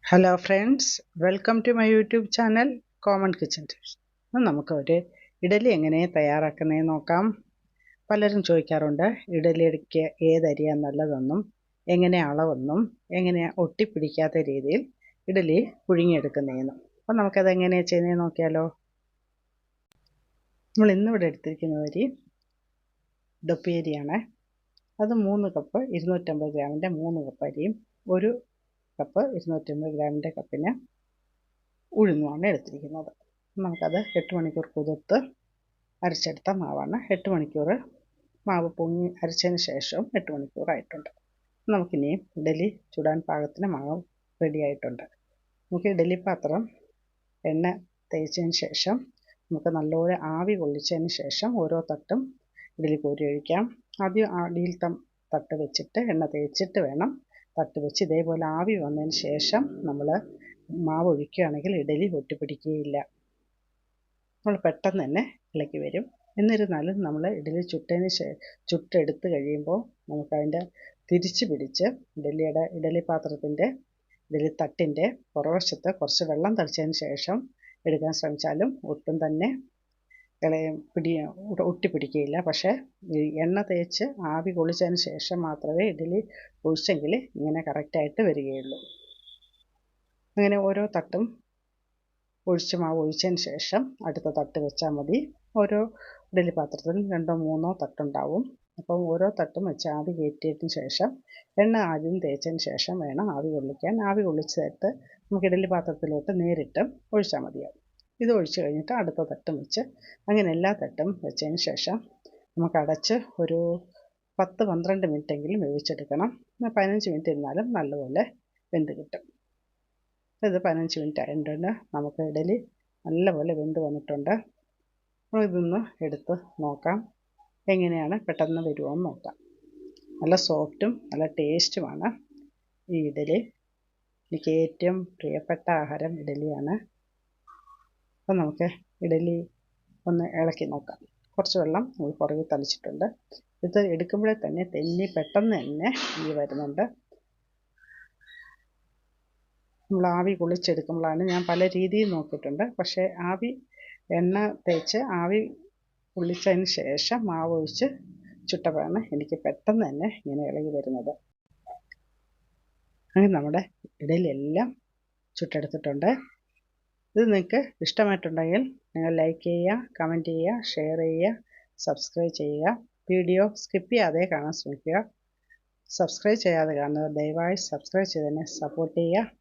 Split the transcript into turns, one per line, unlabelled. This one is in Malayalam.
Hello friends, welcome to my YouTube channel common kitchen tips. നമുക്ക് ഒരു ഇഡലി എങ്ങനെ തയ്യാറാക്കുന്നതെന്ന് നോക്കാം. പലരും ചോദിക്കാറുണ്ട് ഇഡലിക്ക് ഏതരിയാണ് നല്ലതെന്നും എങ്ങനെ അളവെന്നും എങ്ങനെ ഒട്ടിപ്പിടിക്കാത്ത രീതിയിൽ ഇഡലി പുഴുങ്ങിയെടുക്കുന്നതെന്നും. അപ്പം നമുക്കത് എങ്ങനെയാണ് ചെയ്യുന്നതെന്ന് നോക്കിയാലോ. നമ്മൾ ഇന്നിവിടെ എടുത്തിരിക്കുന്ന അരി ഡൊപ്പി അരിയാണ്. അത് 3 കപ്പ് 250 ഗ്രാമിൻ്റെ 3 കപ്പ് അരിയും 1 കപ്പ് 250 ഗ്രാമിൻ്റെ കപ്പിന് ഉഴുന്നുമാണ് എടുത്തിരിക്കുന്നത്. നമുക്കത് 8 മണിക്കൂർ കുതിർത്ത് അരച്ചെടുത്ത മാവാണ്. 8 മണിക്കൂർ മാവ് പൊങ്ങി അരച്ചതിന് ശേഷം 8 മണിക്കൂറായിട്ടുണ്ട്. നമുക്കിനി ഇഡലി ചുടാൻ പാകത്തിന് മാവ് റെഡിയായിട്ടുണ്ട്. നമുക്ക് ഇഡലി പാത്രം എണ്ണ തേച്ചതിന് ശേഷം നമുക്ക് നല്ലപോലെ ആവി കൊള്ളിച്ചതിന് ശേഷം ഓരോ തട്ടും ഇഡലി കോരി ഒഴിക്കാം. ആദ്യം അടിയിൽ തട്ട് വെച്ചിട്ട് എണ്ണ തേച്ചിട്ട് വേണം തട്ട് വെച്ച് ഇതേപോലെ ആവി വന്നതിന് ശേഷം നമ്മൾ മാവ് ഒഴിക്കുകയാണെങ്കിൽ ഇഡലി ഒട്ടിപ്പിടിക്കുകയില്ല. നമ്മൾ പെട്ടെന്ന് തന്നെ ഇളക്കി വരും. എന്നിരുന്നാലും നമ്മൾ ഇഡലി ചുട്ടെടുത്ത് കഴിയുമ്പോൾ നമുക്കതിൻ്റെ തിരിച്ച് പിടിച്ച് ഇഡലി പാത്രത്തിൻ്റെ ഇഡലി തട്ടിൻ്റെ പുറവശത്ത് കുറച്ച് വെള്ളം തളിച്ചതിന് ശേഷം എടുക്കാൻ ശ്രമിച്ചാലും ഒട്ടും തന്നെ ഒട്ടിപ്പിടിക്കുകയില്ല. പക്ഷേ എണ്ണ തേച്ച് ആവി കൊള്ളിച്ചതിന് ശേഷം മാത്രമേ ഇഡലി ഒഴിച്ചെങ്കിൽ ഇങ്ങനെ കറക്റ്റായിട്ട് വരികയുള്ളൂ. അങ്ങനെ ഓരോ തട്ടും മാവ് ഒഴിച്ചതിന് ശേഷം അടുത്ത തട്ട് വെച്ചാൽ മതി. ഓരോ ഇഡലി പാത്രത്തിലും 2 or 3 തട്ടുണ്ടാവും. അപ്പം ഓരോ തട്ടും വെച്ച് ആവി കയറ്റിയതിന് ശേഷം എണ്ണ ആദ്യം തേച്ചതിന് ശേഷം വേണം ആവി കൊള്ളിക്കാൻ. ആവി കൊള്ളിച്ചിട്ട് നമുക്ക് ഇഡലി പാത്രത്തിലോട്ട് നേരിട്ട് ഒഴിച്ചാൽ മതിയാവും. ഇത് ഒഴിച്ച് കഴിഞ്ഞിട്ട് അടുത്ത തട്ടും വെച്ച് അങ്ങനെ എല്ലാ തട്ടും വെച്ചതിന് ശേഷം നമുക്ക് അടച്ച് ഒരു 10-12 മിനിറ്റെങ്കിലും വേവിച്ചെടുക്കണം. 15 മിനിറ്റ് ഇരുന്നാലും നല്ലപോലെ വെന്ത് കിട്ടും. ഇത് 15 മിനിറ്റ് ആയിട്ടുണ്ട്. നമുക്ക് ഇഡലി നല്ലപോലെ വെന്ത് വന്നിട്ടുണ്ട്. ഇതൊന്ന് എടുത്ത് നോക്കാം എങ്ങനെയാണ് പെട്ടെന്ന് വരുമോ എന്ന് നോക്കാം. നല്ല സോഫ്റ്റും നല്ല ടേസ്റ്റുമാണ് ഈ ഇഡലി. എനിക്ക് ഏറ്റവും പ്രിയപ്പെട്ട ആഹാരം ഇഡലിയാണ്. അപ്പം നമുക്ക് ഇഡലി ഒന്ന് ഇളക്കി നോക്കാം. കുറച്ച് വെള്ളം പുറകിൽ തളിച്ചിട്ടുണ്ട്. ഇത് എടുക്കുമ്പോഴേ തന്നെ പെട്ടെന്ന് തന്നെ വരുന്നുണ്ട്. നമ്മൾ ആവി കൊള്ളിച്ചെടുക്കുമ്പോഴാണ് ഞാൻ പല രീതിയിൽ നോക്കിയിട്ടുണ്ട്. പക്ഷേ എണ്ണ തേച്ച് ആവി കൊള്ളിച്ചതിന് ശേഷം മാവ് ഒഴിച്ച് ചുട്ടപ്പോഴാണ് എനിക്ക് പെട്ടെന്ന് തന്നെ ഇങ്ങനെ ഇളകി വരുന്നത്. അങ്ങനെ നമ്മുടെ ഇഡലി എല്ലാം ചുട്ടെടുത്തിട്ടുണ്ട്. ഇത് നിങ്ങൾക്ക് ഇഷ്ടമായിട്ടുണ്ടെങ്കിൽ നിങ്ങൾ ലൈക്ക് ചെയ്യുക, കമൻറ്റ് ചെയ്യുക, ഷെയർ ചെയ്യുക, സബ്സ്ക്രൈബ് ചെയ്യുക. വീഡിയോ സ്കിപ്പ് ചെയ്യാതെ കാണാൻ ശ്രമിക്കുക. സബ്സ്ക്രൈബ് ചെയ്യാതെ കാണുന്നവർ ദയവായി സബ്സ്ക്രൈബ് ചെയ്ത് തന്നെ സപ്പോർട്ട് ചെയ്യുക.